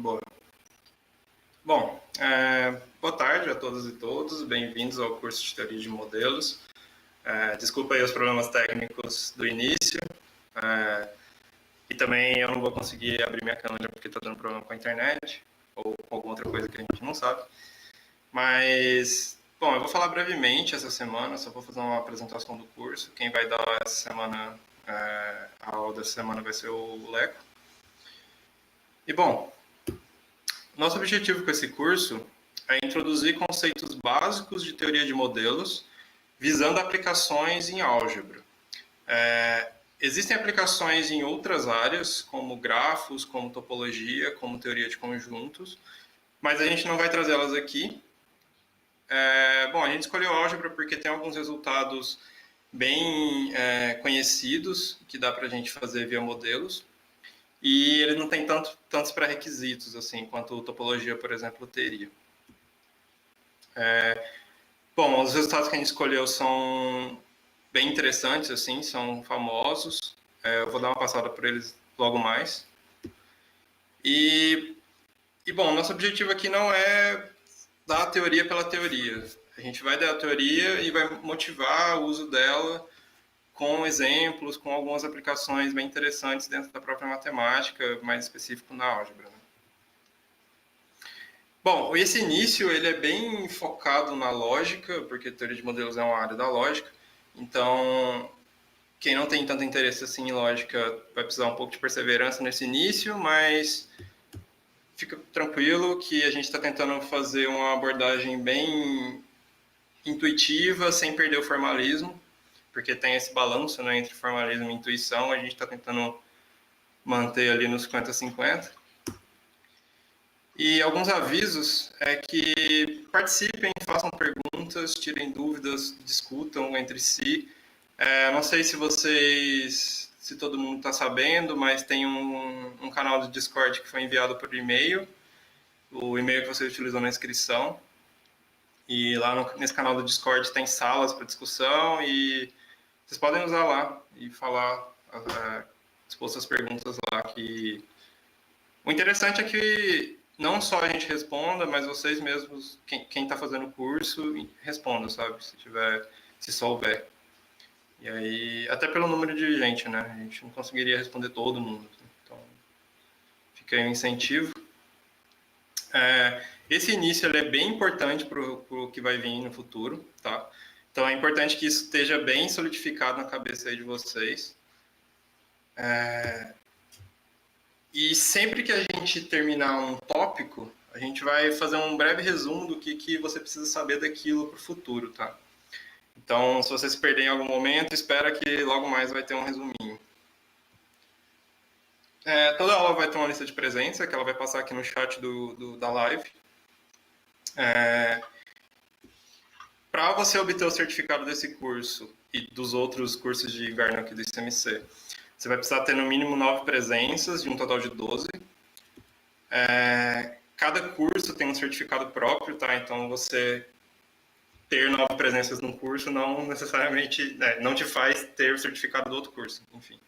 Boa. Bom, boa tarde a todas e todos, bem-vindos ao curso de Teoria de Modelos. Desculpa aí os problemas técnicos do início, e também eu não vou conseguir abrir minha câmera porque está dando problema com a internet, ou com alguma outra coisa que a gente não sabe. Mas, bom, eu vou falar brevemente essa semana, só vou fazer uma apresentação do curso. Quem vai dar essa semana, a aula dessa semana vai ser o Leco. E, bom, nosso objetivo com esse curso é introduzir conceitos básicos de teoria de modelos, visando aplicações em álgebra. Existem aplicações em outras áreas, como grafos, como topologia, como teoria de conjuntos, mas a gente não vai trazê-las aqui. Bom, a gente escolheu álgebra porque tem alguns resultados bem conhecidos que dá para a gente fazer via modelos, e ele não tem tantos pré-requisitos assim, quanto topologia, por exemplo, teria. Bom, os resultados que a gente escolheu são bem interessantes, assim, são famosos. Eu vou dar uma passada por eles logo mais. E bom, nosso objetivo aqui não é dar a teoria pela teoria. A gente vai dar a teoria e vai motivar o uso dela com exemplos, com algumas aplicações bem interessantes dentro da própria matemática, mais específico na álgebra, né? Bom, esse início ele é bem focado na lógica, porque teoria de modelos é uma área da lógica. Então, quem não tem tanto interesse assim em lógica vai precisar um pouco de perseverança nesse início, mas fica tranquilo que a gente está tentando fazer uma abordagem bem intuitiva, sem perder o formalismo, porque tem esse balanço, né, entre formalismo e intuição. A gente está tentando manter ali nos 50-50. E alguns avisos é que participem, façam perguntas, tirem dúvidas, discutam entre si. Não sei se todo mundo está sabendo, mas tem um canal do Discord que foi enviado por e-mail, o e-mail que você utilizou na inscrição. E lá nesse canal do Discord tem salas para discussão e vocês podem usar lá e falar, expor suas perguntas lá. Que o interessante é que não só a gente responda, mas vocês mesmos, quem está fazendo o curso, responda, sabe? Se souber. E aí, até pelo número de gente, né? A gente não conseguiria responder todo mundo. Então, fica aí um incentivo. Esse início ele é bem importante para o que vai vir no futuro, tá? Então, é importante que isso esteja bem solidificado na cabeça aí de vocês. E sempre que a gente terminar um tópico, a gente vai fazer um breve resumo do que você precisa saber daquilo para o futuro, tá? Então, se você se perder em algum momento, espera que logo mais vai ter um resuminho. Toda aula vai ter uma lista de presença, que ela vai passar aqui no chat da live. Para você obter o certificado desse curso e dos outros cursos de inverno aqui do ICMC, você vai precisar ter no mínimo 9 presenças, de um total de 12. Cada curso tem um certificado próprio, tá? Então, você ter 9 presenças num curso não necessariamente não te faz ter o certificado do outro curso, enfim.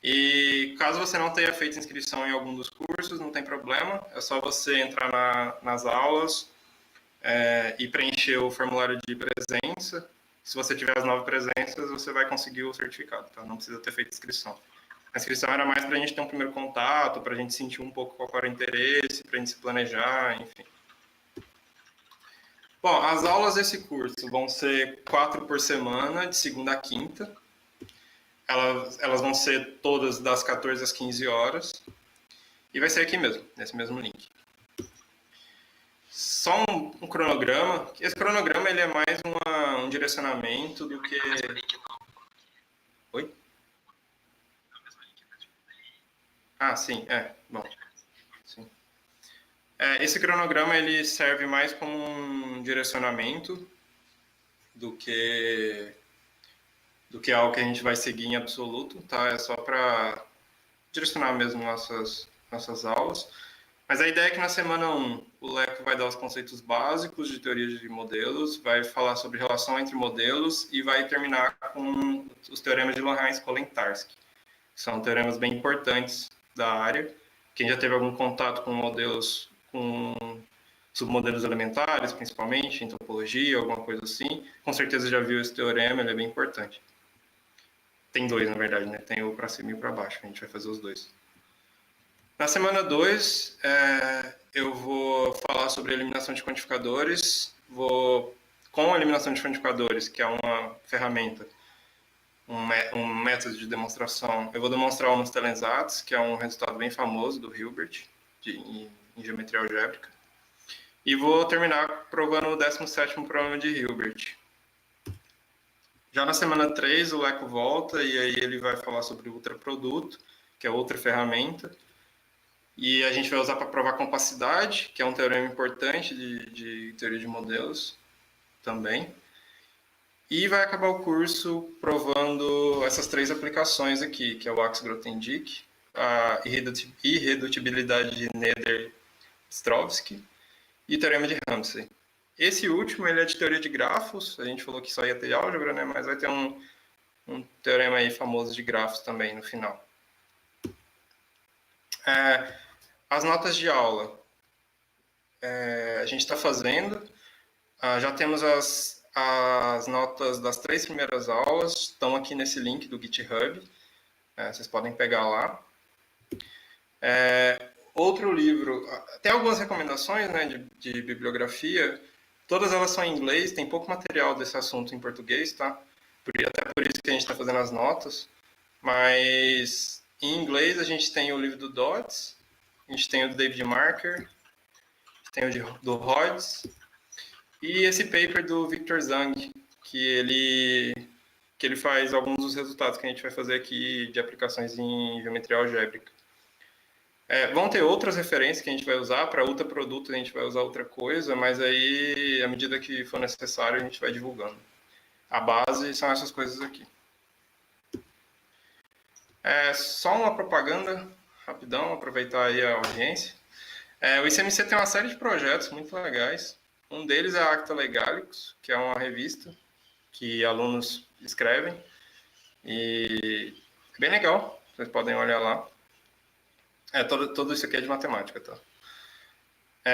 E caso você não tenha feito inscrição em algum dos cursos, não tem problema, é só você entrar nas aulas e preencher o formulário de presença. Se você tiver as 9 presenças, você vai conseguir o certificado, tá? Não precisa ter feito inscrição. A inscrição era mais para a gente ter um primeiro contato, para a gente sentir um pouco qual era o interesse, para a gente se planejar, enfim. Bom, as aulas desse curso vão ser 4 por semana, de segunda a quinta. Elas vão ser todas das 14 às 15 horas. E vai ser aqui mesmo, nesse mesmo link. Só um cronograma. Esse cronograma ele é mais um direcionamento do que... Oi? Ah, sim, bom. Sim. Esse cronograma ele serve mais como um direcionamento do que algo que a gente vai seguir em absoluto, tá? É só para direcionar mesmo nossas aulas. Mas a ideia é que na semana 1, o Leco vai dar os conceitos básicos de teoria de modelos, vai falar sobre relação entre modelos e vai terminar com os teoremas de Lorenz-Kolln-Tarski, que são teoremas bem importantes da área. Quem já teve algum contato com modelos, com submodelos elementares, principalmente, em topologia, alguma coisa assim, com certeza já viu esse teorema, ele é bem importante. Tem dois, na verdade, né? Tem o para cima e o para baixo, a gente vai fazer os dois. Na semana 2, eu vou falar sobre eliminação de quantificadores. Com a eliminação de quantificadores, que é uma ferramenta, um método de demonstração, eu vou demonstrar o Nostelensatz, que é um resultado bem famoso do Hilbert, em geometria algébrica. E vou terminar provando o 17º problema de Hilbert. Já na semana 3, o Leco volta e aí ele vai falar sobre o ultraproduto, que é outra ferramenta. E a gente vai usar para provar compacidade, que é um teorema importante de teoria de modelos também. E vai acabar o curso provando essas 3 aplicações aqui, que é o Axe-Grothendieck, a irredutibilidade de Nader-Strovsky e o teorema de Ramsey. Esse último ele é de teoria de grafos, a gente falou que só ia ter álgebra, né? Mas vai ter um teorema aí famoso de grafos também no final. As notas de aula a gente está fazendo, já temos as notas das 3 primeiras aulas, estão aqui nesse link do GitHub, vocês podem pegar lá. Outro livro, tem algumas recomendações, né, de bibliografia, todas elas são em inglês, tem pouco material desse assunto em português, tá? Até por isso que a gente está fazendo as notas, mas em inglês a gente tem o livro do Dodds, a gente tem o do David Marker, tem o do Rhodes, e esse paper do Victor Zhang, que ele faz alguns dos resultados que a gente vai fazer aqui de aplicações em geometria algébrica. Vão ter outras referências que a gente vai usar, para ultraproduto a gente vai usar outra coisa, mas aí, à medida que for necessário, a gente vai divulgando. A base são essas coisas aqui. Só uma propaganda, rapidão, aproveitar aí a audiência. O ICMC tem uma série de projetos muito legais. Um deles é a Acta Legalicus, que é uma revista que alunos escrevem. E é bem legal, vocês podem olhar lá. Tudo isso aqui é de matemática, tá?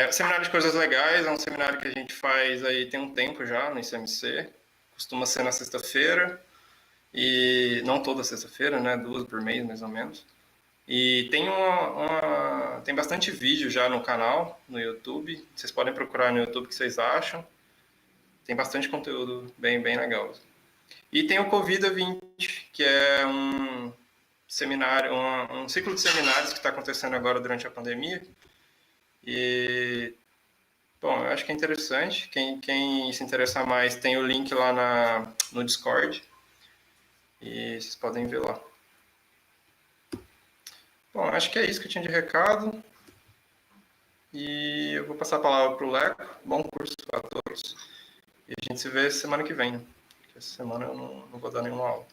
O seminário de coisas legais é um seminário que a gente faz aí tem um tempo já no ICMC. Costuma ser na sexta-feira. E não toda sexta-feira, né? 2 por mês, mais ou menos. E tem bastante vídeo já no canal, no YouTube. Vocês podem procurar no YouTube o que vocês acham. Tem bastante conteúdo bem legal. E tem o Covida 20, que é um seminário, um ciclo de seminários que está acontecendo agora durante a pandemia. E, bom, eu acho que é interessante. Quem se interessar mais, tem o link lá no Discord. E vocês podem ver lá. Bom, acho que é isso que eu tinha de recado. E eu vou passar a palavra para o Leco. Bom curso para todos. E a gente se vê semana que vem. Porque essa semana eu não vou dar nenhuma aula.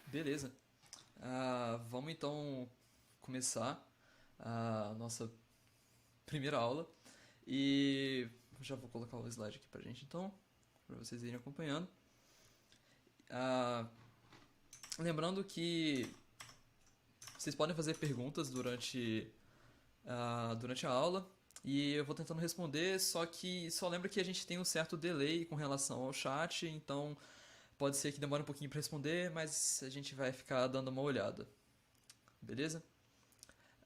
Beleza. Vamos então começar a nossa primeira aula. E já vou colocar o slide aqui pra gente então, para vocês irem acompanhando. Lembrando que vocês podem fazer perguntas durante a aula e eu vou tentando responder, só que só lembra que a gente tem um certo delay com relação ao chat, então pode ser que demore um pouquinho para responder, mas a gente vai ficar dando uma olhada. Beleza?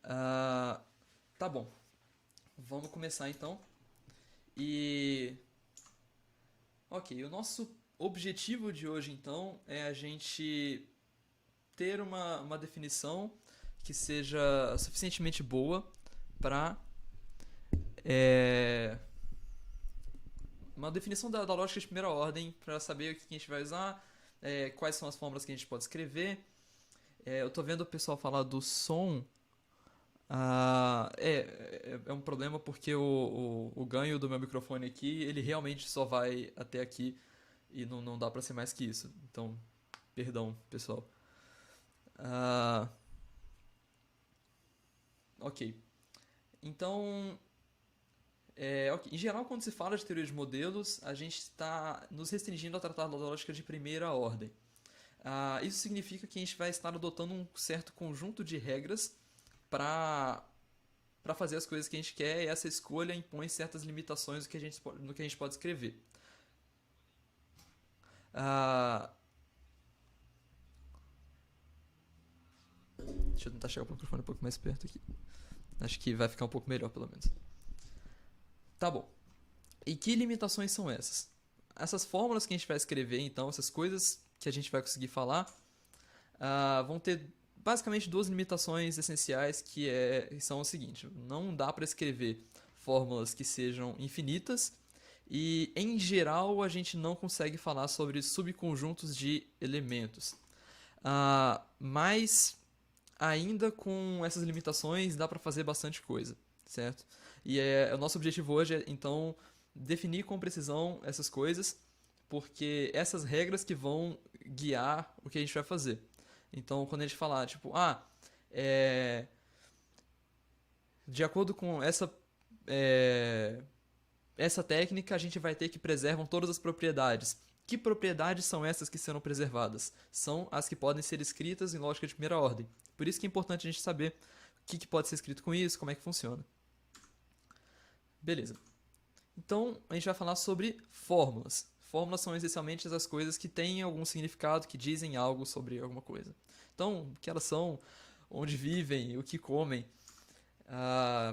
Tá bom. Vamos começar então. Ok, o nosso objetivo de hoje então é a gente ter uma definição que seja suficientemente boa para uma definição da lógica de primeira ordem para saber o que a gente vai usar, quais são as fórmulas que a gente pode escrever. Eu tô vendo o pessoal falar do som. É um problema porque o ganho do meu microfone aqui, ele realmente só vai até aqui e não dá pra ser mais que isso. Então, perdão, pessoal. Ok. Então, em geral, quando se fala de teoria de modelos, a gente está nos restringindo a tratar da lógica de primeira ordem. Isso significa que a gente vai estar adotando um certo conjunto de regras para fazer as coisas que a gente quer, e essa escolha impõe certas limitações no que a gente pode escrever. Ah, Deixa eu tentar chegar o microfone um pouco mais perto aqui. Acho que vai ficar um pouco melhor, pelo menos. Tá bom. E que limitações são essas? Essas fórmulas que a gente vai escrever, então, essas coisas que a gente vai conseguir falar, vão ter basicamente duas limitações essenciais, que são o seguinte: não dá para escrever fórmulas que sejam infinitas, e em geral a gente não consegue falar sobre subconjuntos de elementos. Mas ainda com essas limitações dá para fazer bastante coisa, certo? E o nosso objetivo hoje é então definir com precisão essas coisas, porque essas regras que vão guiar o que a gente vai fazer. Então, quando a gente falar, tipo, de acordo com essa técnica, a gente vai ter que preservam todas as propriedades. Que propriedades são essas que serão preservadas? São as que podem ser escritas em lógica de primeira ordem. Por isso que é importante a gente saber o que pode ser escrito com isso, como é que funciona. Beleza. Então, a gente vai falar sobre fórmulas. Fórmulas são essencialmente as coisas que têm algum significado, que dizem algo sobre alguma coisa. Então, o que elas são, onde vivem, o que comem,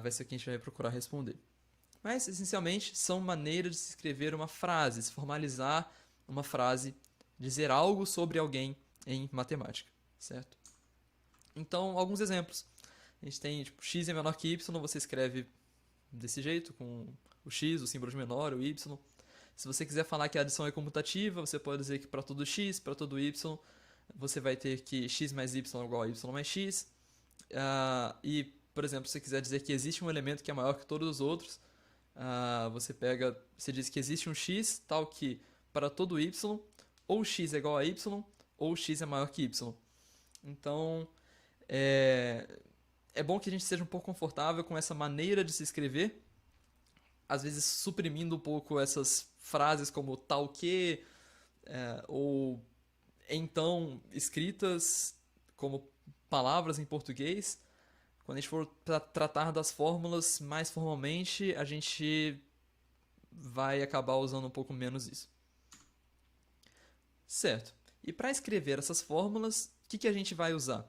vai ser o que a gente vai procurar responder. Mas, essencialmente, são maneiras de se escrever uma frase, se formalizar uma frase, dizer algo sobre alguém em matemática, certo? Então, alguns exemplos. A gente tem, tipo, x é menor que y, você escreve desse jeito, com o x, o símbolo de menor, o y. Se você quiser falar que a adição é comutativa, você pode dizer que para todo x, para todo y, você vai ter que x mais y é igual a y mais x. E, por exemplo, se você quiser dizer que existe um elemento que é maior que todos os outros, você diz que existe um x tal que para todo y, ou x é igual a y, ou x é maior que y. Então, é bom que a gente seja um pouco confortável com essa maneira de se escrever, às vezes suprimindo um pouco essas frases como tal que, ou então escritas como palavras em português. Quando a gente for tratar das fórmulas mais formalmente, a gente vai acabar usando um pouco menos isso. Certo. E para escrever essas fórmulas, o que a gente vai usar?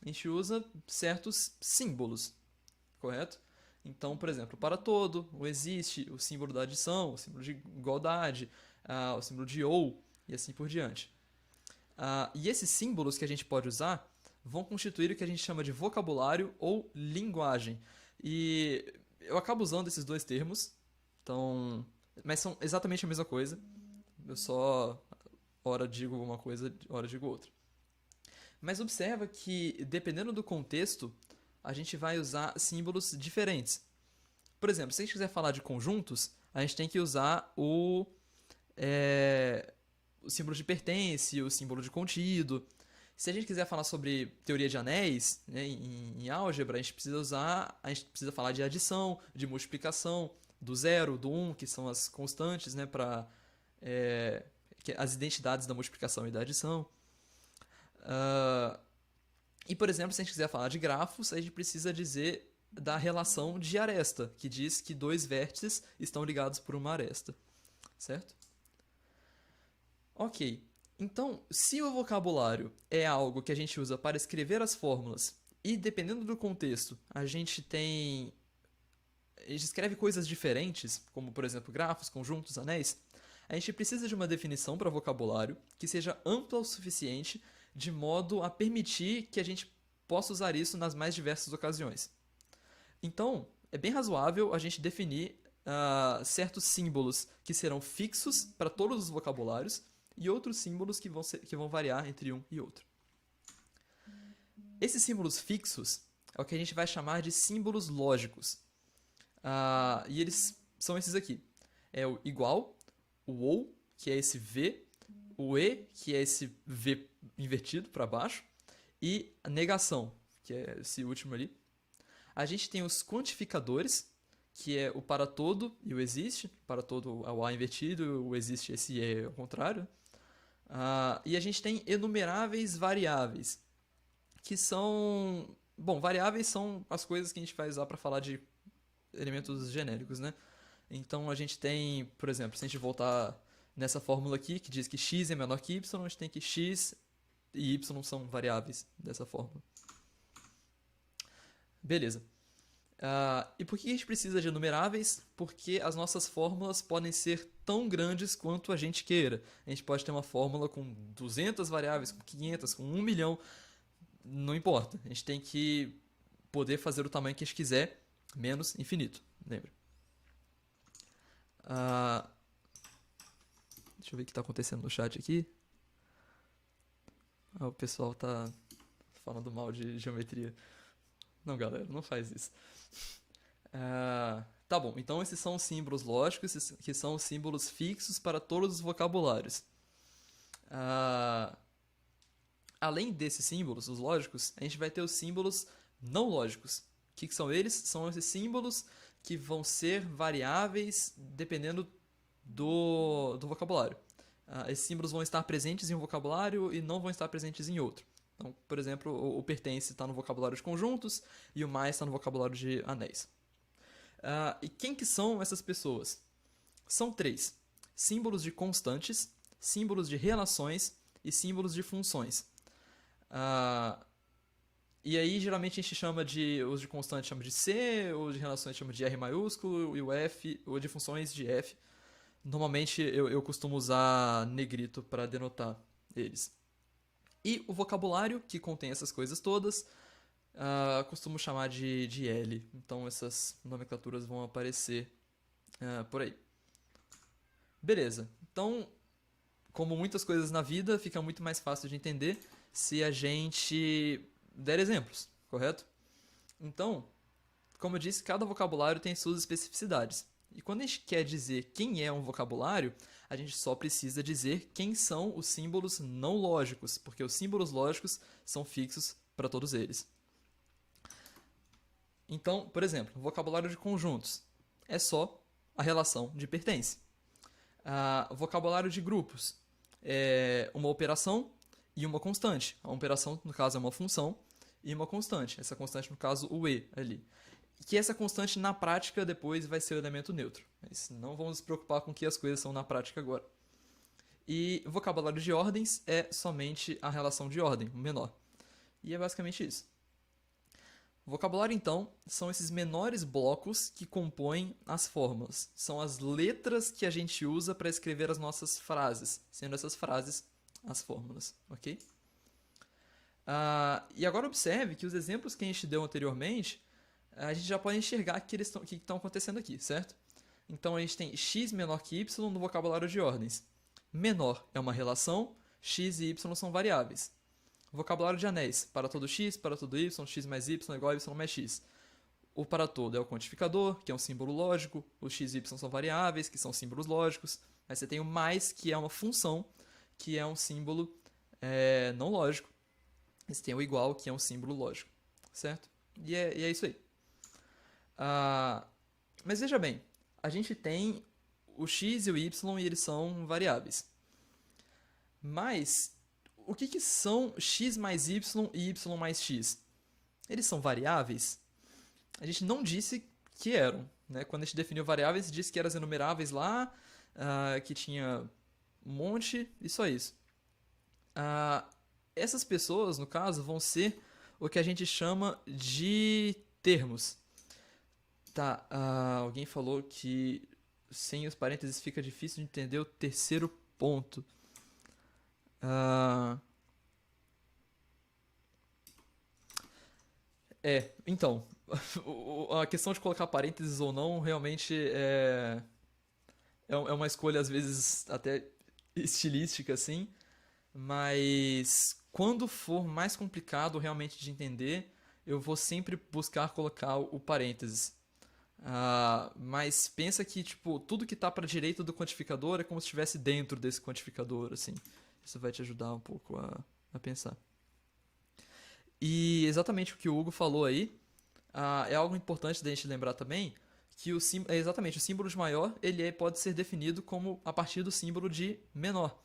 A gente usa certos símbolos, correto? Então, por exemplo, para todo, o existe, o símbolo da adição, o símbolo de igualdade, o símbolo de ou, e assim por diante. E esses símbolos que a gente pode usar vão constituir o que a gente chama de vocabulário ou linguagem. E eu acabo usando esses dois termos, mas são exatamente a mesma coisa. Eu só ora digo uma coisa, ora digo outra. Mas observa que, dependendo do contexto, a gente vai usar símbolos diferentes. Por exemplo, se a gente quiser falar de conjuntos, a gente tem que usar o símbolo de pertence, o símbolo de contido. Se a gente quiser falar sobre teoria de anéis, né, em álgebra, a gente precisa falar de adição, de multiplicação, do zero, do que são as constantes, né, para as identidades da multiplicação e da adição. E, por exemplo, se a gente quiser falar de grafos, a gente precisa dizer da relação de aresta, que diz que dois vértices estão ligados por uma aresta, certo? Ok, então, se o vocabulário é algo que a gente usa para escrever as fórmulas, e dependendo do contexto, a gente escreve coisas diferentes, como, por exemplo, grafos, conjuntos, anéis, a gente precisa de uma definição para vocabulário que seja ampla o suficiente de modo a permitir que a gente possa usar isso nas mais diversas ocasiões. Então, é bem razoável a gente definir certos símbolos que serão fixos para todos os vocabulários e outros símbolos que vão variar entre um e outro. Esses símbolos fixos é o que a gente vai chamar de símbolos lógicos. E eles são esses aqui. É o igual, o ou, que é esse V, o e, que é esse V invertido para baixo, e a negação, que é esse último ali. A gente tem os quantificadores, que é o para todo e o existe. Para todo é o A invertido, o existe esse E ao contrário. E a gente tem enumeráveis variáveis, que são... Bom, variáveis são as coisas que a gente vai usar para falar de elementos genéricos, né? Então a gente tem, por exemplo, se a gente voltar nessa fórmula aqui, que diz que x é menor que y, a gente tem que x e y são variáveis dessa fórmula. Beleza. E por que a gente precisa de enumeráveis? Porque as nossas fórmulas podem ser tão grandes quanto a gente queira. A gente pode ter uma fórmula com 200 variáveis, com 500, com 1 milhão. Não importa. A gente tem que poder fazer o tamanho que a gente quiser, menos infinito. Lembra? Deixa eu ver o que está acontecendo no chat aqui. O pessoal tá falando mal de geometria. Não, galera, não faz isso. Tá bom, então esses são os símbolos lógicos, que são os símbolos fixos para todos os vocabulários. Além desses símbolos, os lógicos, a gente vai ter os símbolos não lógicos. O que são eles? São esses símbolos que vão ser variáveis dependendo do vocabulário. Esses símbolos vão estar presentes em um vocabulário e não vão estar presentes em outro. Então, por exemplo, o pertence está no vocabulário de conjuntos e o mais está no vocabulário de anéis. E quem que são essas pessoas? São três: símbolos de constantes, símbolos de relações e símbolos de funções. E aí, geralmente, a gente chama os de constante chama de C, os de relações chama de R maiúsculo, e o F, ou de funções de F. Normalmente, eu costumo usar negrito para denotar eles. E o vocabulário, que contém essas coisas todas, costumo chamar de L. Então, essas nomenclaturas vão aparecer por aí. Beleza. Então, como muitas coisas na vida, fica muito mais fácil de entender se a gente der exemplos, correto? Então, como eu disse, cada vocabulário tem suas especificidades. E quando a gente quer dizer quem é um vocabulário, a gente só precisa dizer quem são os símbolos não lógicos, porque os símbolos lógicos são fixos para todos eles. Então, por exemplo, o vocabulário de conjuntos é só a relação de pertence. O vocabulário de grupos é uma operação e uma constante. A operação, no caso, é uma função e uma constante. Essa constante, no caso, o e ali. Que essa constante, na prática, depois vai ser o elemento neutro. Mas não vamos nos preocupar com o que as coisas são na prática agora. E o vocabulário de ordens é somente a relação de ordem, o menor. E é basicamente isso. O vocabulário, então, são esses menores blocos que compõem as fórmulas. São as letras que a gente usa para escrever as nossas frases, sendo essas frases as fórmulas, ok? E agora observe que os exemplos que a gente deu anteriormente, a gente já pode enxergar que estão acontecendo aqui, certo? Então a gente tem x menor que y no vocabulário de ordens. Menor é uma relação, x e y são variáveis. Vocabulário de anéis: para todo x, para todo y, x mais y é igual a y mais x. O para todo é o quantificador, que é um símbolo lógico. Os x e y são variáveis, que são símbolos lógicos. Aí você tem o mais, que é uma função, que é um símbolo não lógico. Você tem o igual, que é um símbolo lógico, certo? E é isso aí. Mas veja bem, a gente tem o x e o y e eles são variáveis. Mas o que são x mais y e y mais x? Eles são variáveis? A gente não disse que eram. Né? Quando a gente definiu variáveis, disse que eram as enumeráveis lá, que tinha um monte, e só isso. Essas pessoas, no caso, vão ser o que a gente chama de termos. Tá, alguém falou que sem os parênteses fica difícil de entender o terceiro ponto. Então, a questão de colocar parênteses ou não realmente é uma escolha, às vezes, até estilística, assim, mas quando for mais complicado realmente de entender, eu vou sempre buscar colocar o parênteses. Mas pensa que tipo, tudo que está para a direita do quantificador é como se estivesse dentro desse quantificador, assim. Isso vai te ajudar um pouco a pensar. E exatamente o que o Hugo falou aí, é algo importante da gente lembrar também, que exatamente o símbolo de maior ele pode ser definido como a partir do símbolo de menor.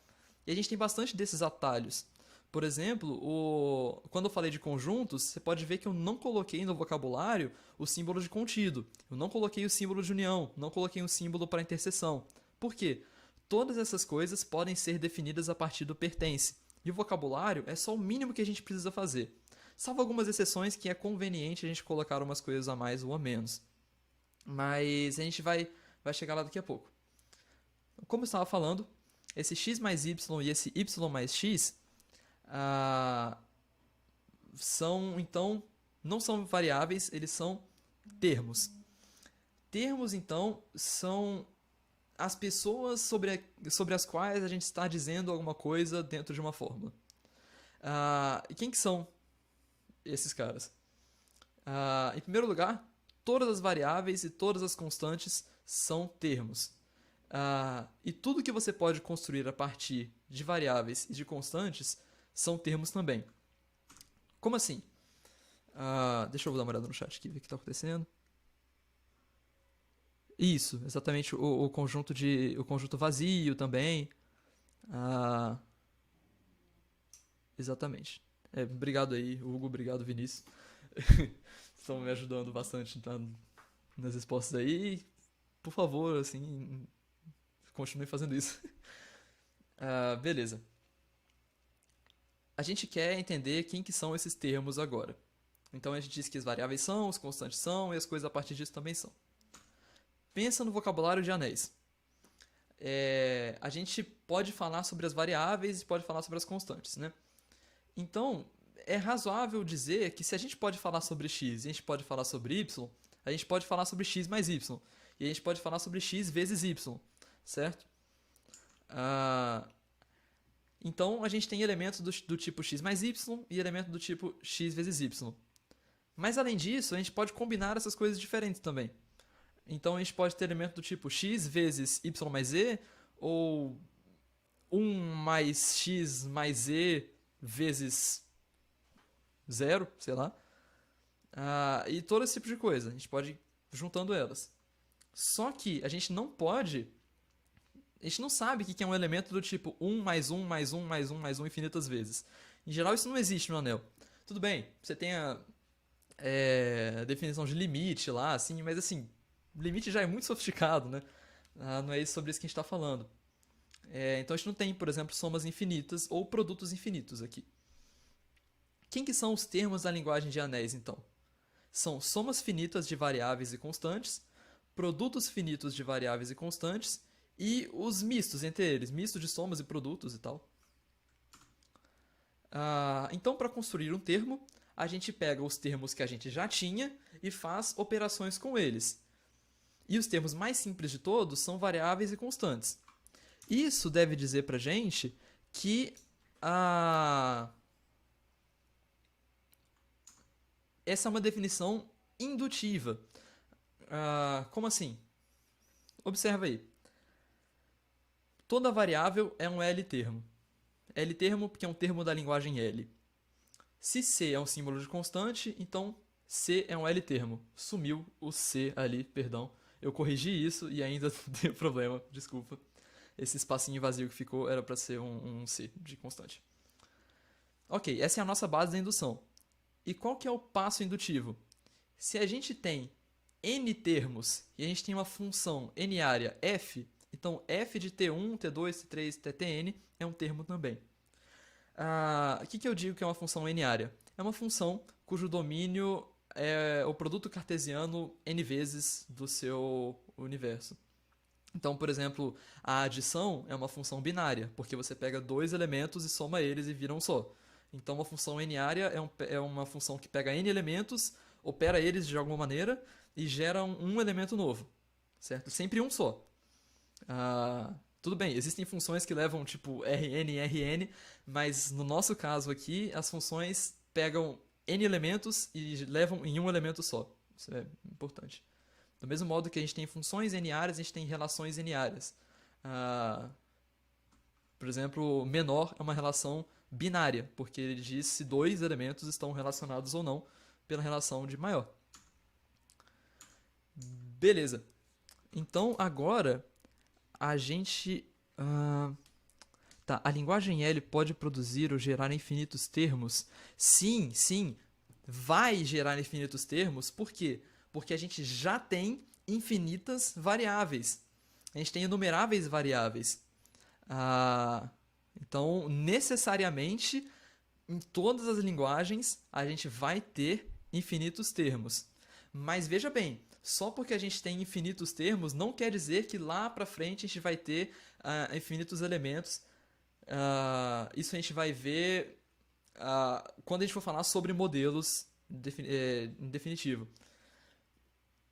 E a gente tem bastante desses atalhos. Por exemplo, quando eu falei de conjuntos, você pode ver que eu não coloquei no vocabulário o símbolo de contido. Eu não coloquei o símbolo de união, não coloquei um símbolo para interseção. Por quê? Todas essas coisas podem ser definidas a partir do pertence. E o vocabulário é só o mínimo que a gente precisa fazer. Salvo algumas exceções que é conveniente a gente colocar umas coisas a mais ou a menos. Mas a gente vai chegar lá daqui a pouco. Como eu estava falando, esse x mais y e esse y mais x então, não são variáveis, eles são termos. Termos, então, são as pessoas sobre as quais a gente está dizendo alguma coisa dentro de uma fórmula. E quem que são esses caras? Em primeiro lugar, todas as variáveis e todas as constantes são termos. E tudo que você pode construir a partir de variáveis e de constantes são termos também. Como assim? Deixa eu dar uma olhada no chat aqui, ver o que está acontecendo. Isso, exatamente o conjunto vazio também. Exatamente. Obrigado aí, Hugo, obrigado, Vinícius. Estão me ajudando bastante nas respostas aí. Por favor, assim, continue fazendo isso. Beleza. A gente quer entender quem que são esses termos agora. Então a gente diz que as variáveis são, os constantes são e as coisas a partir disso também são. Pensa no vocabulário de anéis. A gente pode falar sobre as variáveis e pode falar sobre as constantes, né? Então, é razoável dizer que se a gente pode falar sobre x e a gente pode falar sobre y, a gente pode falar sobre x mais y. E a gente pode falar sobre x vezes y, certo? Então, a gente tem elementos do tipo x mais y e elementos do tipo x vezes y. Mas, além disso, a gente pode combinar essas coisas diferentes também. Então, a gente pode ter elemento do tipo x vezes y mais z, ou 1 mais x mais z vezes 0, sei lá. E todo esse tipo de coisa. A gente pode ir juntando elas. Só que a gente não pode... A gente não sabe o que é um elemento do tipo 1 mais 1 mais 1 mais 1 mais 1 infinitas vezes. Em geral, isso não existe no anel. Tudo bem, você tem a definição de limite lá, assim, mas assim, limite já é muito sofisticado, né? Não é sobre isso que a gente está falando. Então a gente não tem, por exemplo, somas infinitas ou produtos infinitos aqui. Quem que são os termos da linguagem de anéis, então? São somas finitas de variáveis e constantes, produtos finitos de variáveis e constantes, e os mistos entre eles, misto de somas e produtos e tal. Então, para construir um termo, a gente pega os termos que a gente já tinha e faz operações com eles. E os termos mais simples de todos são variáveis e constantes. Isso deve dizer para a gente que essa é uma definição indutiva. Como assim? Observa aí. Toda variável é um L termo. L termo porque é um termo da linguagem L. Se C é um símbolo de constante, então C é um L termo. Sumiu o C ali, perdão. Eu corrigi isso e ainda deu problema, desculpa. Esse espacinho vazio que ficou era para ser um C de constante. Ok, essa é a nossa base da indução. E qual que é o passo indutivo? Se a gente tem N termos e a gente tem uma função n-área f, então f de T1, T2, T3, Ttn é um termo também. O que eu digo que é uma função n-área? É uma função cujo domínio é o produto cartesiano n vezes do seu universo. Então, por exemplo, a adição é uma função binária, porque você pega dois elementos e soma eles e vira um só. Então, uma função n-área é uma função que pega n elementos, opera eles de alguma maneira e gera um elemento novo, certo? Sempre um só. Tudo bem, existem funções que levam tipo Rn e Rn, mas no nosso caso aqui, as funções pegam n elementos e levam em um elemento só. Isso é importante. Do mesmo modo que a gente tem funções n-áreas, a gente tem relações n-áreas. Por exemplo, menor é uma relação binária, porque ele diz se dois elementos estão relacionados ou não pela relação de maior. Beleza. Então, agora, a gente Tá, a linguagem L pode produzir ou gerar infinitos termos? Sim, sim, vai gerar infinitos termos. Por quê? Porque a gente já tem infinitas variáveis. A gente tem inumeráveis variáveis. Ah, então, necessariamente, em todas as linguagens, a gente vai ter infinitos termos. Mas veja bem, só porque a gente tem infinitos termos não quer dizer que lá para frente a gente vai ter infinitos elementos. Isso a gente vai ver quando a gente for falar sobre modelos em definitivo.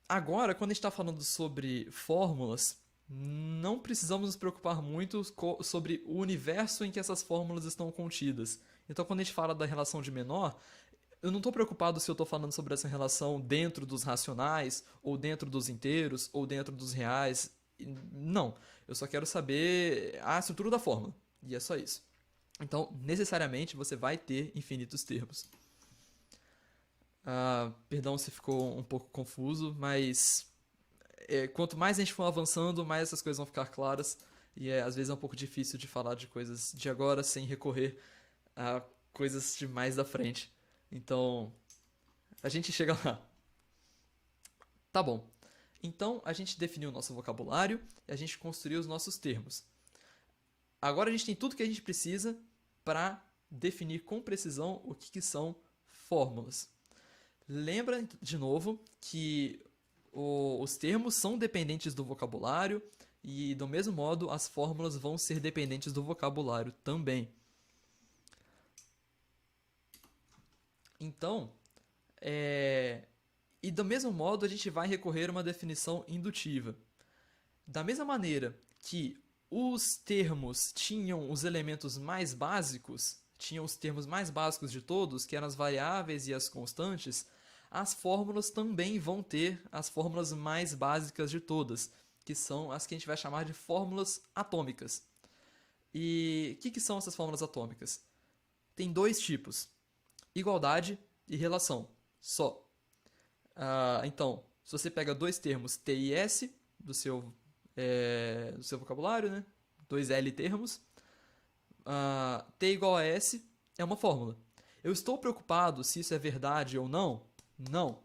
Agora, quando a gente está falando sobre fórmulas, não precisamos nos preocupar muito sobre o universo em que essas fórmulas estão contidas. Então, quando a gente fala da relação de menor, eu não estou preocupado se eu estou falando sobre essa relação dentro dos racionais, ou dentro dos inteiros, ou dentro dos reais. Não. Eu só quero saber a estrutura da fórmula. E é só isso. Então, necessariamente, você vai ter infinitos termos. Perdão se ficou um pouco confuso, mas quanto mais a gente for avançando, mais essas coisas vão ficar claras. E às vezes é um pouco difícil de falar de coisas de agora sem recorrer a coisas de mais da frente. Então, a gente chega lá. Tá bom. Então, a gente definiu o nosso vocabulário e a gente construiu os nossos termos. Agora a gente tem tudo que a gente precisa para definir com precisão o que são fórmulas. Lembra, de novo, que os termos são dependentes do vocabulário e, do mesmo modo, as fórmulas vão ser dependentes do vocabulário também. Então, e do mesmo modo, a gente vai recorrer a uma definição indutiva. Da mesma maneira que os termos tinham os elementos mais básicos, tinham os termos mais básicos de todos, que eram as variáveis e as constantes, as fórmulas também vão ter as fórmulas mais básicas de todas, que são as que a gente vai chamar de fórmulas atômicas. E o que são essas fórmulas atômicas? Tem dois tipos: igualdade e relação, só. Então, se você pega dois termos T e S do seu vocabulário, né? Dois L termos, T igual a S é uma fórmula. Eu estou preocupado se isso é verdade ou não? Não.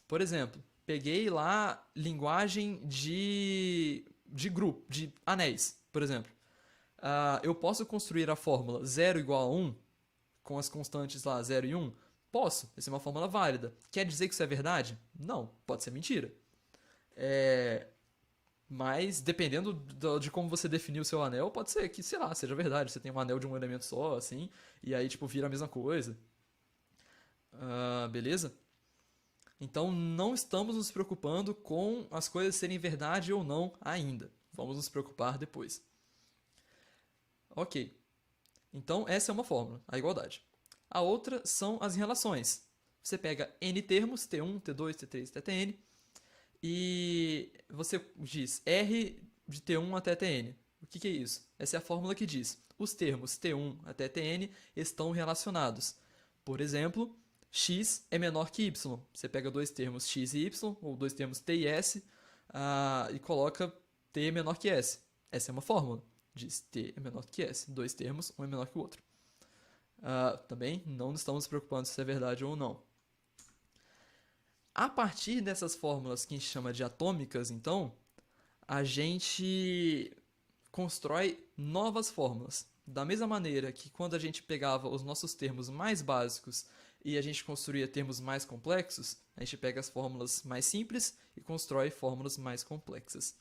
Por exemplo, peguei lá linguagem de grupo, de anéis, por exemplo. Eu posso construir a fórmula 0 igual a 1 com as constantes lá 0 e 1? Posso, essa é uma fórmula válida. Quer dizer que isso é verdade? Não, pode ser mentira. Mas, dependendo de como você definir o seu anel, pode ser que, sei lá, seja verdade. Você tem um anel de um elemento só, assim, e aí, tipo, vira a mesma coisa. Beleza? Então, não estamos nos preocupando com as coisas serem verdade ou não ainda. Vamos nos preocupar depois. Ok. Então, essa é uma fórmula, a igualdade. A outra são as relações. Você pega N termos, T1, T2, T3, Tn, e você diz R de T1 até Tn. O que é isso? Essa é a fórmula que diz: os termos T1 até Tn estão relacionados. Por exemplo, x é menor que y. Você pega dois termos x e y, ou dois termos t e s, e coloca t menor que s. Essa é uma fórmula. Diz t é menor que s. Dois termos, um é menor que o outro. Também não estamos nos preocupando se é verdade ou não. A partir dessas fórmulas que a gente chama de atômicas, então, a gente constrói novas fórmulas. Da mesma maneira que quando a gente pegava os nossos termos mais básicos e a gente construía termos mais complexos, a gente pega as fórmulas mais simples e constrói fórmulas mais complexas.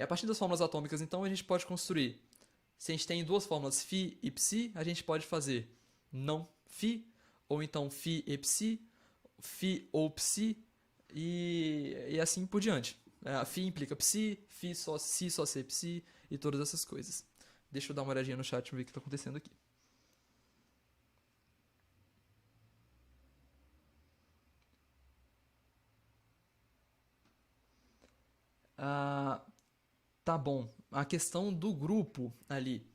A partir das fórmulas atômicas, então, a gente pode construir. Se a gente tem duas fórmulas φ e ψ, a gente pode fazer não φ, ou então φ e ψ, φ ou ψ, e assim por diante. Φ implica ψ, φ só si só ser ψ, e todas essas coisas. Deixa eu dar uma olhadinha no chat e ver o que está acontecendo aqui. Tá bom. A questão do grupo ali,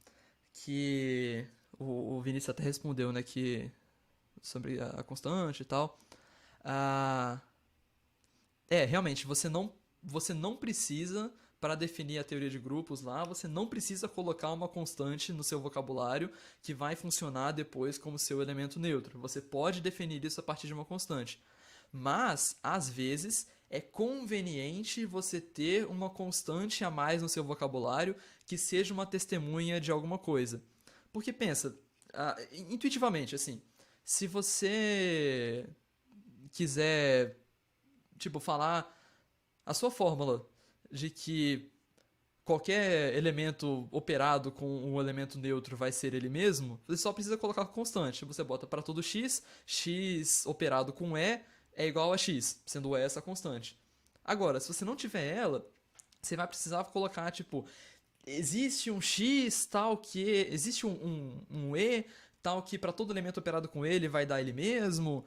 que o Vinícius até respondeu, né, que sobre a constante e tal. Realmente, você não precisa para definir a teoria de grupos lá, você não precisa colocar uma constante no seu vocabulário que vai funcionar depois como seu elemento neutro. Você pode definir isso a partir de uma constante. Mas, às vezes, é conveniente você ter uma constante a mais no seu vocabulário que seja uma testemunha de alguma coisa. Porque pensa, intuitivamente, assim, se você quiser, tipo, falar a sua fórmula de que qualquer elemento operado com um elemento neutro vai ser ele mesmo, você só precisa colocar constante. Você bota para todo x, x operado com e é igual a x, sendo e essa constante. Agora, se você não tiver ela, você vai precisar colocar, tipo, existe um x tal que existe um e tal que para todo elemento operado com ele vai dar ele mesmo.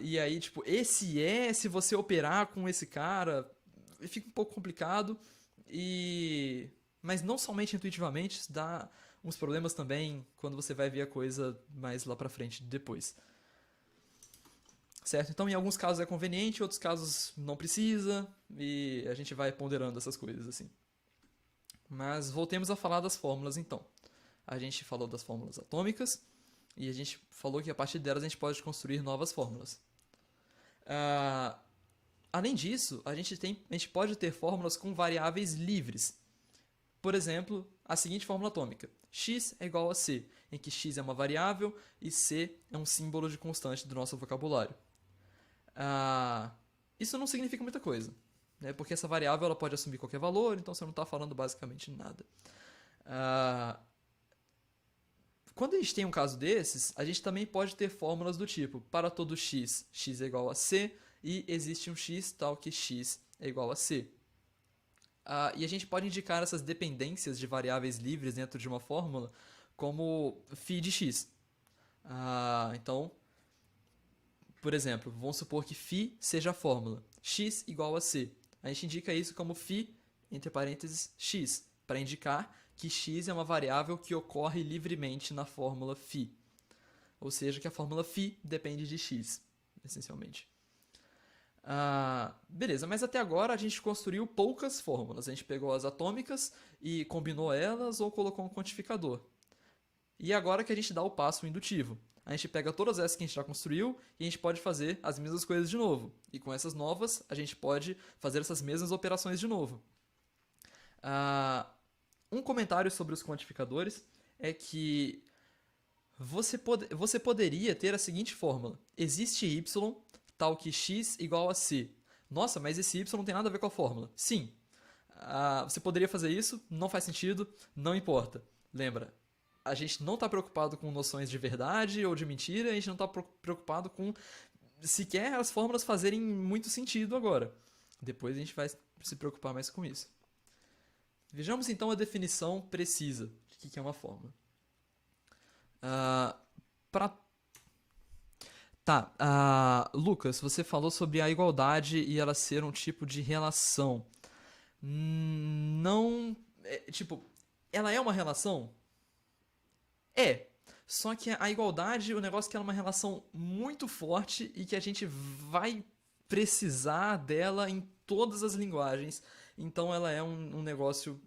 E aí, tipo, esse é, se você operar com esse cara, fica um pouco complicado. Mas não somente intuitivamente, isso dá uns problemas também quando você vai ver a coisa mais lá pra frente depois. Certo? Então, em alguns casos é conveniente, em outros casos não precisa, e a gente vai ponderando essas coisas assim. Mas voltemos a falar das fórmulas então. A gente falou das fórmulas atômicas e a gente falou que a partir delas a gente pode construir novas fórmulas. Além disso, a gente pode ter fórmulas com variáveis livres. Por exemplo, a seguinte fórmula atômica: x é igual a c, em que x é uma variável e c é um símbolo de constante do nosso vocabulário. Isso não significa muita coisa, né? Porque essa variável ela pode assumir qualquer valor, então você não está falando basicamente nada. Quando a gente tem um caso desses, a gente também pode ter fórmulas do tipo: para todo x, x é igual a c, e existe um x tal que x é igual a c. E a gente pode indicar essas dependências de variáveis livres dentro de uma fórmula como φ de x. Então, por exemplo, vamos supor que φ seja a fórmula x igual a c. A gente indica isso como φ, entre parênteses, x, para indicar que x é uma variável que ocorre livremente na fórmula φ. Ou seja, que a fórmula φ depende de x, essencialmente. Beleza, mas até agora a gente construiu poucas fórmulas. A gente pegou as atômicas e combinou elas ou colocou um quantificador. E agora que a gente dá o passo indutivo. A gente pega todas essas que a gente já construiu e a gente pode fazer as mesmas coisas de novo. E com essas novas, a gente pode fazer essas mesmas operações de novo. Um comentário sobre os quantificadores é que você poderia ter a seguinte fórmula: existe y tal que x igual a c. Nossa, mas esse y não tem nada a ver com a fórmula. Sim, você poderia fazer isso, não faz sentido, não importa. Lembra, a gente não está preocupado com noções de verdade ou de mentira, a gente não está preocupado com sequer as fórmulas fazerem muito sentido agora. Depois a gente vai se preocupar mais com isso. Vejamos então a definição precisa de que é uma fórmula. Lucas, você falou sobre a igualdade e ela ser um tipo de relação. Não. Ela é uma relação? É. Só que a igualdade, o negócio é que ela é uma relação muito forte e que a gente vai precisar dela em todas as linguagens. Então ela é um negócio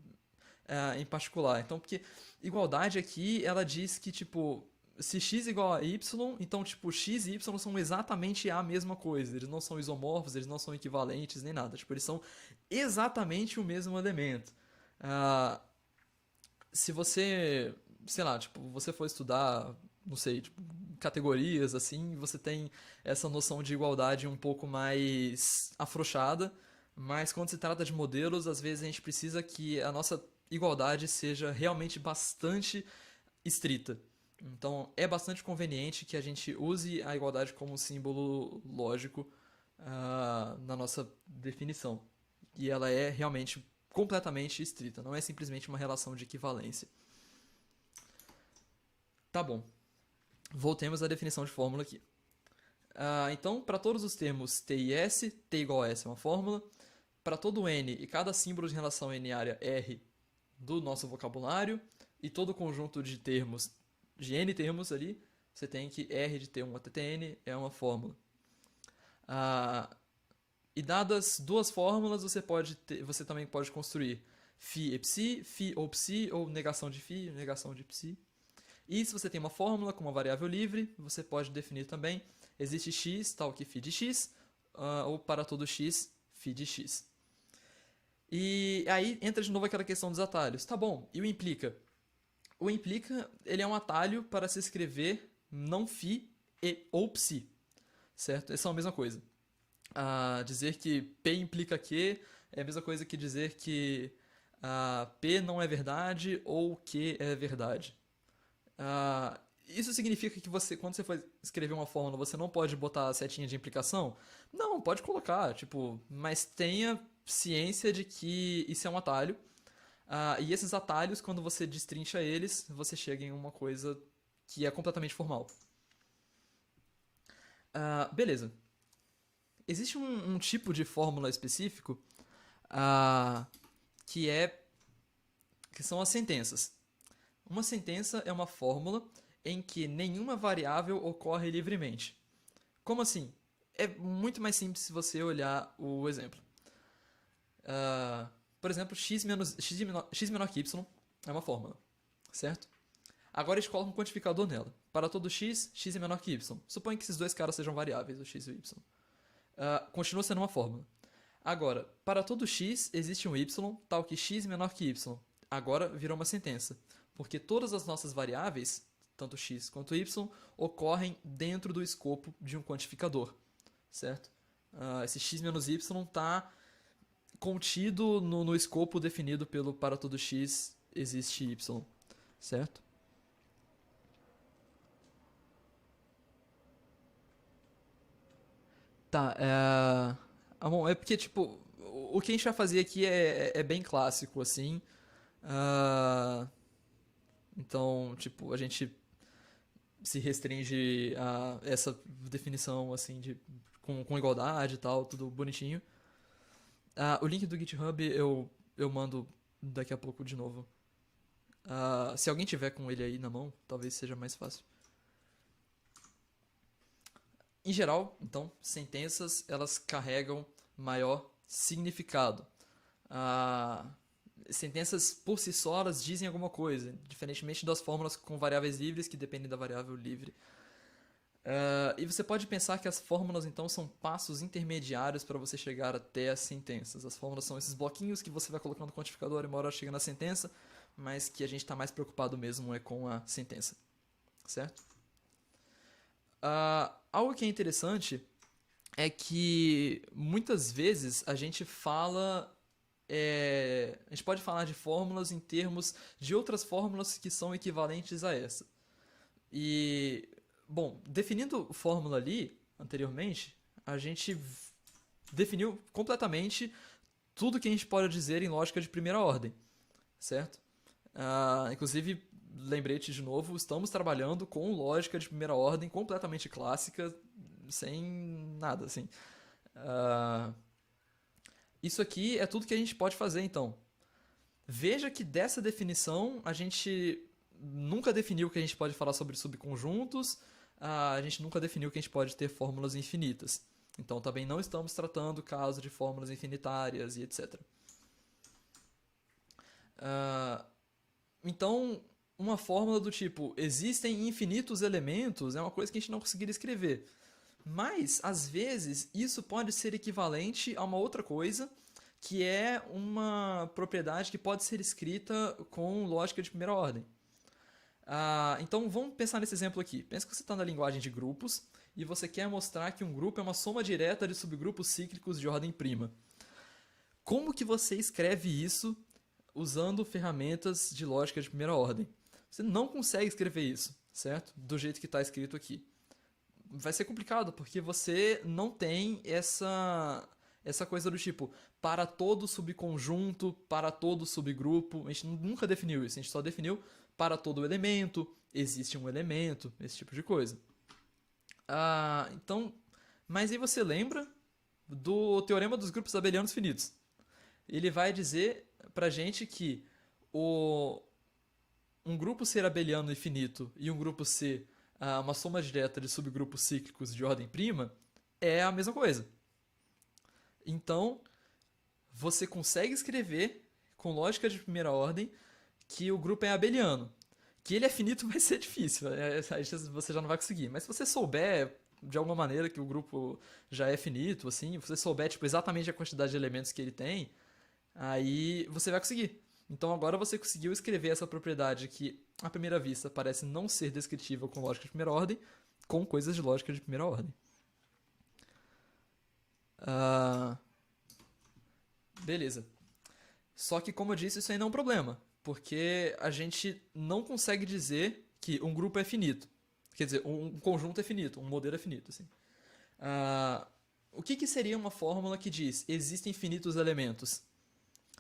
em particular. Então, porque igualdade aqui, ela diz que, tipo, se x é igual a y, então, tipo, x e y são exatamente a mesma coisa. Eles não são isomorfos, eles não são equivalentes, nem nada. Tipo, eles são exatamente o mesmo elemento. Se você, sei lá, tipo, você for estudar, não sei, tipo, categorias, assim, você tem essa noção de igualdade um pouco mais afrouxada, mas quando se trata de modelos, às vezes a gente precisa que a nossa igualdade seja realmente bastante estrita. Então, é bastante conveniente que a gente use a igualdade como um símbolo lógico na nossa definição. E ela é realmente completamente estrita, não é simplesmente uma relação de equivalência. Tá bom. Voltemos à definição de fórmula aqui. Então, para todos os termos T e S, T igual a S é uma fórmula. Para todo N e cada símbolo de relação N área R do nosso vocabulário, e todo o conjunto de termos, de N termos ali, você tem que R de T1 até Tn é uma fórmula. E dadas duas fórmulas, você também pode construir φ e psi, ou negação de φ, negação de psi. E se você tem uma fórmula com uma variável livre, você pode definir também, existe x tal que φ de x, ou para todo x, φ de x. E aí entra de novo aquela questão dos atalhos. Tá bom, e o implica? O implica, ele é um atalho para se escrever não φ ou psi, certo? Essa é a mesma coisa. Dizer que P implica Q é a mesma coisa que dizer que P não é verdade ou Q é verdade. Isso significa que quando você for escrever uma fórmula, você não pode botar a setinha de implicação? Não, pode colocar, tipo, mas tenha ciência de que isso é um atalho. E esses atalhos, quando você destrincha eles, você chega em uma coisa que é completamente formal. Beleza. Existe um tipo de fórmula específico que são as sentenças. Uma sentença é uma fórmula em que nenhuma variável ocorre livremente. Como assim? É muito mais simples se você olhar o exemplo. Por exemplo, x menor que y é uma fórmula, certo? Agora a gente coloca um quantificador nela. Para todo x, x é menor que y. Suponha que esses dois caras sejam variáveis, o x e o y. Continua sendo uma fórmula. Agora, para todo x existe um y, tal que x é menor que y. Agora virou uma sentença, porque todas as nossas variáveis, tanto x quanto y, ocorrem dentro do escopo de um quantificador, certo? Esse x menos y está contido no escopo definido pelo para todo x existe y, certo? Tá, bom, é porque, tipo, o que a gente vai fazer aqui é bem clássico, assim. Ah, então, tipo, a gente se restringe a essa definição, assim, com igualdade e tal, tudo bonitinho. O link do GitHub eu mando daqui a pouco de novo. Se alguém tiver com ele aí na mão, talvez seja mais fácil. Em geral, então, sentenças elas carregam maior significado. Sentenças por si só elas dizem alguma coisa, diferentemente das fórmulas com variáveis livres que dependem da variável livre. E você pode pensar que as fórmulas então são passos intermediários para você chegar até as sentenças. As fórmulas são esses bloquinhos que você vai colocando no quantificador e uma hora chega na sentença, mas que a gente está mais preocupado mesmo é com a sentença, certo? Algo que é interessante é que muitas vezes a gente pode falar de fórmulas em termos de outras fórmulas que são equivalentes a essa. E, bom, definindo fórmula ali, anteriormente, a gente definiu completamente tudo que a gente pode dizer em lógica de primeira ordem, certo? Inclusive, lembrete de novo, estamos trabalhando com lógica de primeira ordem completamente clássica, sem nada, assim. Isso aqui é tudo que a gente pode fazer, então. Veja que dessa definição a gente nunca definiu que a gente pode falar sobre subconjuntos, a gente nunca definiu que a gente pode ter fórmulas infinitas. Então também não estamos tratando o caso de fórmulas infinitárias e etc. Então, uma fórmula do tipo existem infinitos elementos é uma coisa que a gente não conseguiria escrever. Mas, às vezes, isso pode ser equivalente a uma outra coisa, que é uma propriedade que pode ser escrita com lógica de primeira ordem. Então, vamos pensar nesse exemplo aqui. Pensa que você está na linguagem de grupos e você quer mostrar que um grupo é uma soma direta de subgrupos cíclicos de ordem prima. Como que você escreve isso usando ferramentas de lógica de primeira ordem? Você não consegue escrever isso, certo? Do jeito que está escrito aqui. Vai ser complicado, porque você não tem essa coisa do tipo, para todo subconjunto, para todo subgrupo. A gente nunca definiu isso, a gente só definiu para todo elemento, existe um elemento, esse tipo de coisa. Então, mas aí você lembra do teorema dos grupos abelianos finitos. Ele vai dizer pra gente que um grupo ser abeliano infinito e um grupo ser uma soma direta de subgrupos cíclicos de ordem prima é a mesma coisa. Então, você consegue escrever com lógica de primeira ordem que o grupo é abeliano. Que ele é finito vai ser difícil, aí você já não vai conseguir. Mas se você souber de alguma maneira que o grupo já é finito, assim, você souber tipo, exatamente a quantidade de elementos que ele tem, aí você vai conseguir. Então agora você conseguiu escrever essa propriedade que, à primeira vista, parece não ser descritível com lógica de primeira ordem, com coisas de lógica de primeira ordem. Ah, beleza. Só que, como eu disse, isso aí não é um problema, porque a gente não consegue dizer que um grupo é finito. Quer dizer, um conjunto é finito, um modelo é finito. Assim. O que seria uma fórmula que diz existem infinitos elementos?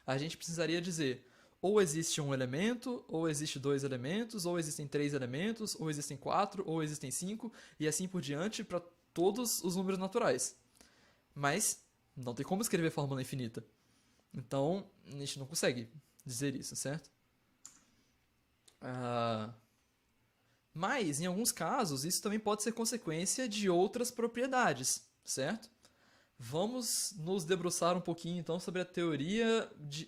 A gente precisaria dizer ou existe um elemento, ou existe dois elementos, ou existem três elementos, ou existem quatro, ou existem cinco, e assim por diante para todos os números naturais. Mas não tem como escrever fórmula infinita. Então, a gente não consegue dizer isso, certo? Mas, em alguns casos, isso também pode ser consequência de outras propriedades, certo? Vamos nos debruçar um pouquinho, então, sobre a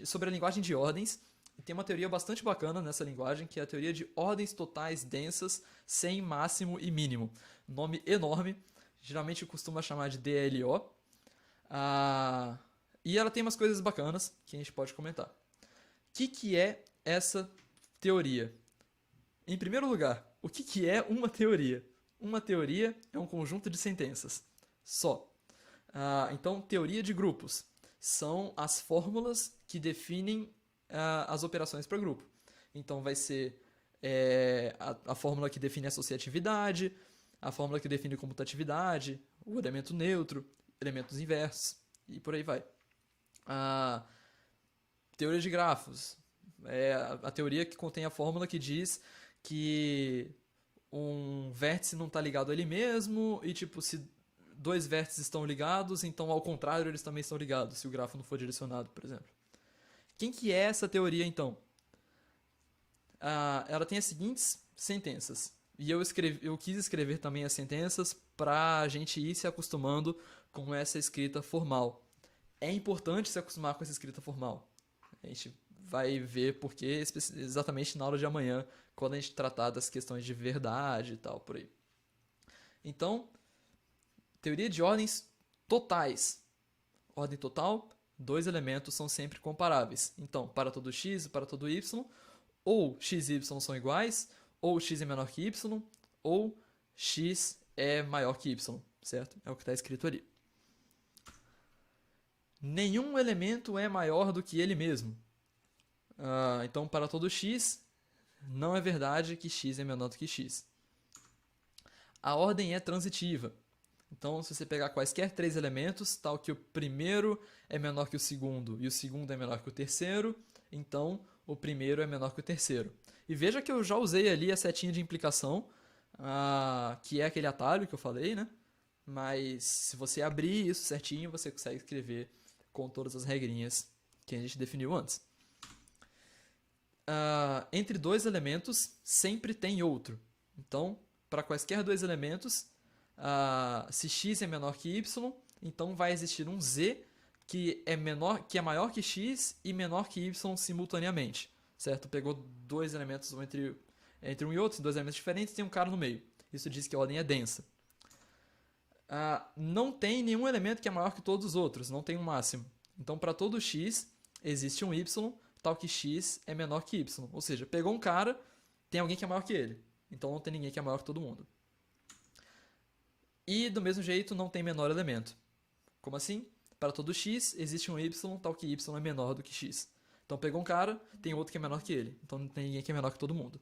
sobre a linguagem de ordens. E tem uma teoria bastante bacana nessa linguagem, que é a teoria de ordens totais densas sem máximo e mínimo. Nome enorme, geralmente costuma chamar de DLO. E ela tem umas coisas bacanas que a gente pode comentar. O que é essa teoria? Em primeiro lugar, o que é uma teoria? Uma teoria é um conjunto de sentenças. Só. Então, teoria de grupos são as fórmulas que definem as operações para grupo. Então, vai ser a fórmula que define associatividade, a fórmula que define comutatividade, o elemento neutro, elementos inversos, e por aí vai. Teoria de grafos é a teoria que contém a fórmula que diz que um vértice não está ligado a ele mesmo e tipo se dois vértices estão ligados, então ao contrário eles também estão ligados, se o grafo não for direcionado, por exemplo. Quem que é essa teoria então? Ela tem as seguintes sentenças. E eu quis escrever também as sentenças para a gente ir se acostumando com essa escrita formal. É importante se acostumar com essa escrita formal. A gente vai ver porque exatamente na aula de amanhã, quando a gente tratar das questões de verdade e tal, por aí. Então, teoria de ordens totais. Ordem total, dois elementos são sempre comparáveis. Então, para todo x e para todo y, ou x e y são iguais, ou x é menor que y, ou x é maior que y, certo? É o que está escrito ali. Nenhum elemento é maior do que ele mesmo. Então, para todo x, não é verdade que x é menor do que x. A ordem é transitiva. Então, se você pegar quaisquer três elementos, tal que o primeiro é menor que o segundo e o segundo é menor que o terceiro, então o primeiro é menor que o terceiro. E veja que eu já usei ali a setinha de implicação, que é aquele atalho que eu falei, né? Mas se você abrir isso certinho, você consegue escrever com todas as regrinhas que a gente definiu antes. Entre dois elementos, sempre tem outro. Então, para quaisquer dois elementos, se x é menor que y, então vai existir um z que é maior que x e menor que y simultaneamente. Certo? Pegou dois elementos entre um e outro, dois elementos diferentes, tem um cara no meio. Isso diz que a ordem é densa. Não tem nenhum elemento que é maior que todos os outros, não tem um máximo. Então, para todo x, existe um y, tal que x é menor que y. Ou seja, pegou um cara, tem alguém que é maior que ele. Então, não tem ninguém que é maior que todo mundo. E, do mesmo jeito, não tem menor elemento. Como assim? Para todo x, existe um y, tal que y é menor do que x. Então, pegou um cara, tem outro que é menor que ele. Então, não tem ninguém que é menor que todo mundo.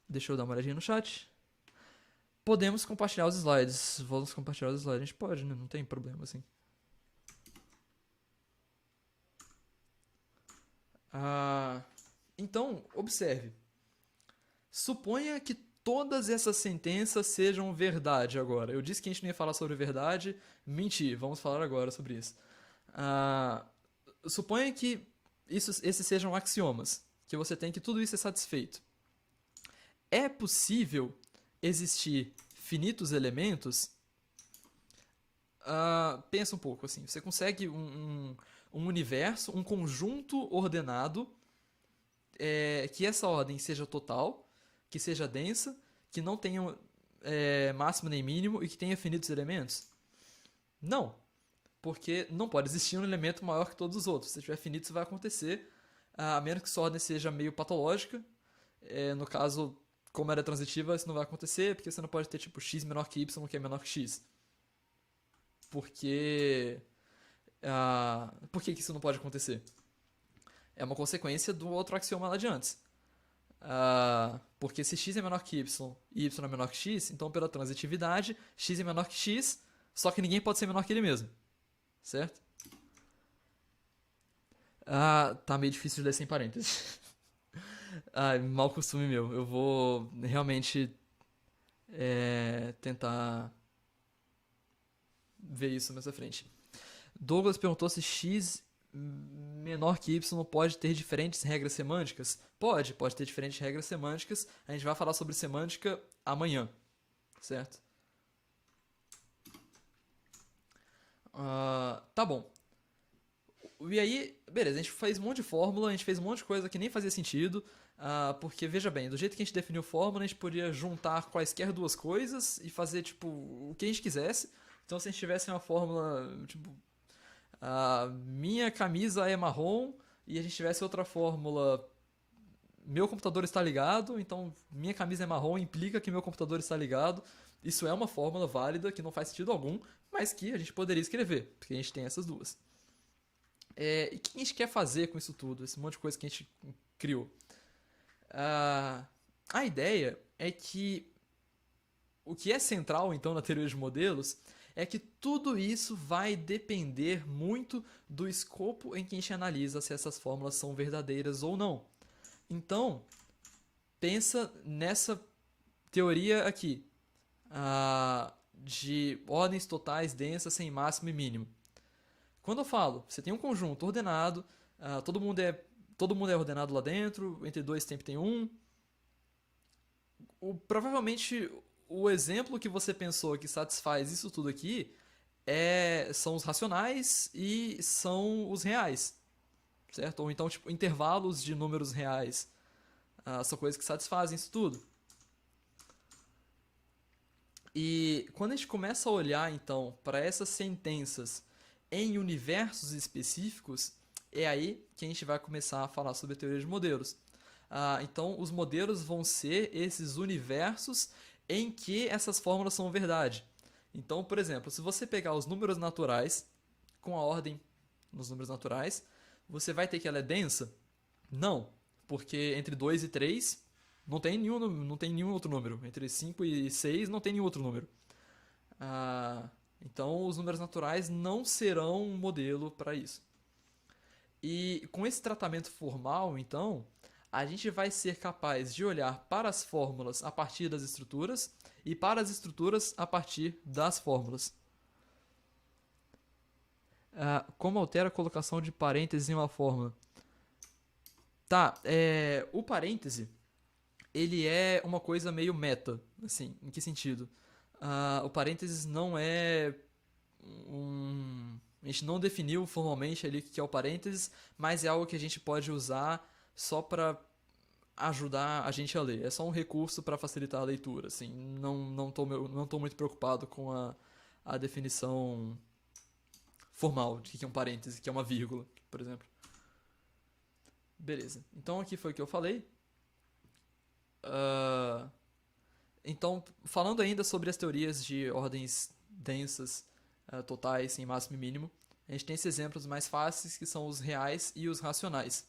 Deixa eu dar uma olhadinha no chat. Podemos compartilhar os slides. Vamos compartilhar os slides. A gente pode, né? Não tem problema, assim. Então, observe. Suponha que todas essas sentenças sejam verdade agora. Eu disse que a gente não ia falar sobre verdade. Menti, vamos falar agora sobre isso. Suponha que esses sejam axiomas. Que você tem que tudo isso é satisfeito. É possível existir finitos elementos? pensa um pouco assim, você consegue um universo, um conjunto ordenado, que essa ordem seja total, que seja densa, que não tenha máximo nem mínimo e que tenha finitos elementos? Não, porque não pode existir um elemento maior que todos os outros. Se tiver finito, isso vai acontecer, a menos que sua ordem seja meio patológica. No caso, como era transitiva, isso não vai acontecer, porque você não pode ter tipo x menor que y, que é menor que x. Porque... por que isso não pode acontecer? É uma consequência do outro axioma lá de antes. Porque se x é menor que y e y é menor que x, então pela transitividade, x é menor que x, só que ninguém pode ser menor que ele mesmo. Certo? Tá meio difícil de ler sem parênteses. Mau costume meu. Eu vou realmente tentar ver isso mais à frente. Douglas perguntou se x menor que y pode ter diferentes regras semânticas. Pode ter diferentes regras semânticas. A gente vai falar sobre semântica amanhã, certo? Tá bom. E aí, beleza, a gente fez um monte de fórmula, a gente fez um monte de coisa que nem fazia sentido, porque, veja bem, do jeito que a gente definiu fórmula, a gente podia juntar quaisquer duas coisas e fazer, tipo, o que a gente quisesse. Então, se a gente tivesse uma fórmula, tipo, minha camisa é marrom, e a gente tivesse outra fórmula, meu computador está ligado, então minha camisa é marrom implica que meu computador está ligado. Isso é uma fórmula válida que não faz sentido algum, mas que a gente poderia escrever, porque a gente tem essas duas. E o que a gente quer fazer com isso tudo, esse monte de coisa que a gente criou? A ideia é que o que é central, então, na teoria de modelos é que tudo isso vai depender muito do escopo em que a gente analisa se essas fórmulas são verdadeiras ou não. Então, pensa nessa teoria aqui, de ordens totais densas sem máximo e mínimo. Quando eu falo, você tem um conjunto ordenado, todo mundo é ordenado lá dentro, entre dois sempre tem um. Provavelmente o exemplo que você pensou que satisfaz isso tudo aqui são os racionais e são os reais, certo? Ou então tipo, intervalos de números reais. São coisas que satisfazem isso tudo. E quando a gente começa a olhar então para essas sentenças em universos específicos, é aí que a gente vai começar a falar sobre a teoria de modelos. Então, os modelos vão ser esses universos em que essas fórmulas são verdade. Então, por exemplo, se você pegar os números naturais, com a ordem nos números naturais, você vai ter que ela é densa? Não, porque entre 2 e 3 não tem nenhum outro número. Entre 5 e 6 não tem nenhum outro número. Então, os números naturais não serão um modelo para isso. E com esse tratamento formal, então, a gente vai ser capaz de olhar para as fórmulas a partir das estruturas e para as estruturas a partir das fórmulas. Como altera a colocação de parênteses em uma fórmula? O parêntese, ele é uma coisa meio meta, assim, em que sentido? O parênteses não é a gente não definiu formalmente ali o que é o parênteses, mas é algo que a gente pode usar só para ajudar a gente a ler. É só um recurso para facilitar a leitura. Assim, não tô muito preocupado com a definição formal de que é um parêntese, que é uma vírgula, por exemplo. Beleza. Então aqui foi o que eu falei. Então, falando ainda sobre as teorias de ordens densas, totais, sem máximo e mínimo, a gente tem esses exemplos mais fáceis, que são os reais e os racionais.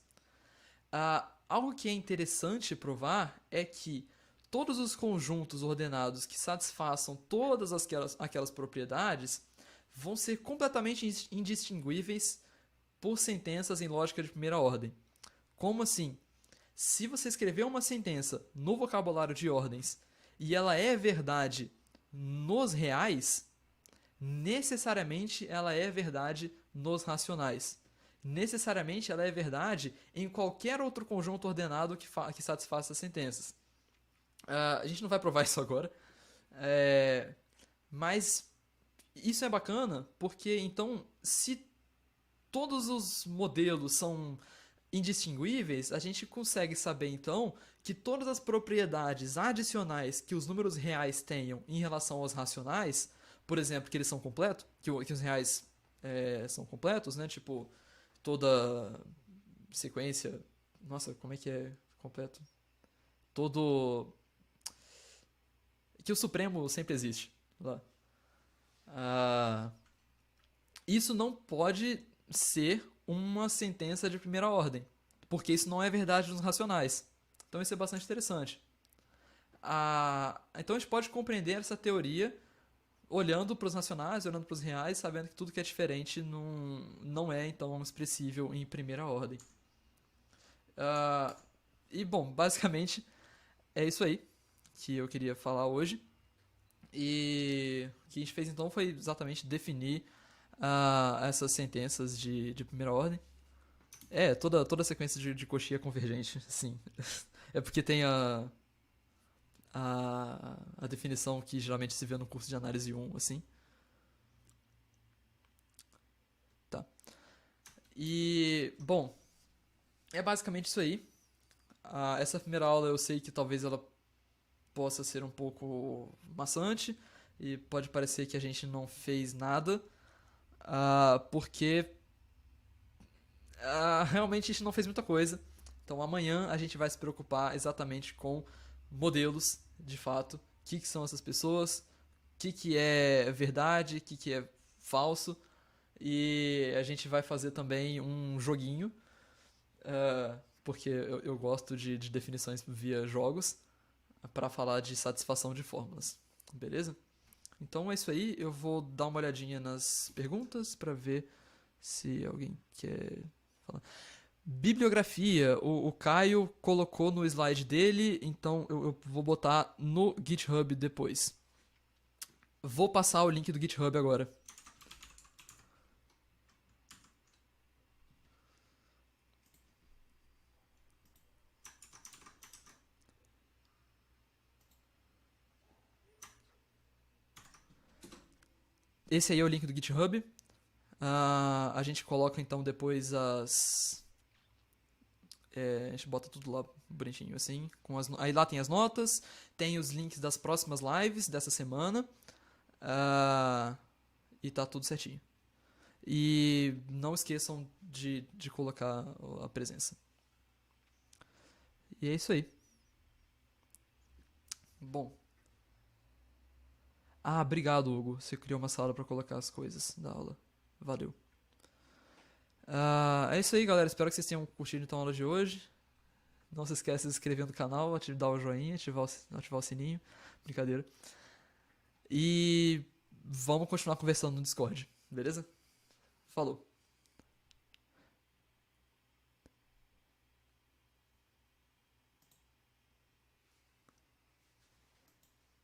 Algo que é interessante provar é que todos os conjuntos ordenados que satisfaçam todas aquelas propriedades vão ser completamente indistinguíveis por sentenças em lógica de primeira ordem. Como assim? Se você escrever uma sentença no vocabulário de ordens e ela é verdade nos reais, necessariamente ela é verdade nos racionais. Necessariamente ela é verdade em qualquer outro conjunto ordenado que satisfaça as sentenças. A gente não vai provar isso agora, mas isso é bacana porque então, se todos os modelos são indistinguíveis, a gente consegue saber então que todas as propriedades adicionais que os números reais tenham em relação aos racionais, por exemplo, que eles são completos, que os reais são completos, né? Tipo, toda sequência. Nossa, como é que é completo? Todo. Que o Supremo sempre existe lá. Ah, isso não pode ser uma sentença de primeira ordem, porque isso não é verdade nos racionais. Então isso é bastante interessante. Então a gente pode compreender essa teoria olhando para os racionais, olhando para os reais, sabendo que tudo que é diferente não é então expressível em primeira ordem. Ah, e bom, basicamente é isso aí que eu queria falar hoje. E o que a gente fez então foi exatamente definir essas sentenças de primeira ordem. Toda a sequência de coxinha é convergente, sim. É porque tem a definição que geralmente se vê no curso de análise 1, assim. Tá. E, bom, é basicamente isso aí. Essa primeira aula eu sei que talvez ela possa ser um pouco maçante e pode parecer que a gente não fez nada, porque realmente a gente não fez muita coisa. Então amanhã a gente vai se preocupar exatamente com modelos, de fato, o que são essas pessoas, o que é verdade, o que é falso, e a gente vai fazer também um joguinho, porque eu gosto de definições via jogos, para falar de satisfação de fórmulas, beleza? Então é isso aí, eu vou dar uma olhadinha nas perguntas para ver se alguém quer falar. Bibliografia, o Caio colocou no slide dele, então eu vou botar no GitHub depois. Vou passar o link do GitHub agora. Esse aí é o link do GitHub. A gente coloca então depois a gente bota tudo lá bonitinho assim. Aí lá tem as notas, tem os links das próximas lives dessa semana. E tá tudo certinho. E não esqueçam de colocar a presença. E é isso aí. Bom. Obrigado, Hugo. Você criou uma sala para colocar as coisas da aula. Valeu. É isso aí, galera. Espero que vocês tenham curtido então a aula de hoje. Não se esqueça de se inscrever no canal, ativar o joinha, ativar o sininho. Brincadeira. E vamos continuar conversando no Discord, beleza? Falou.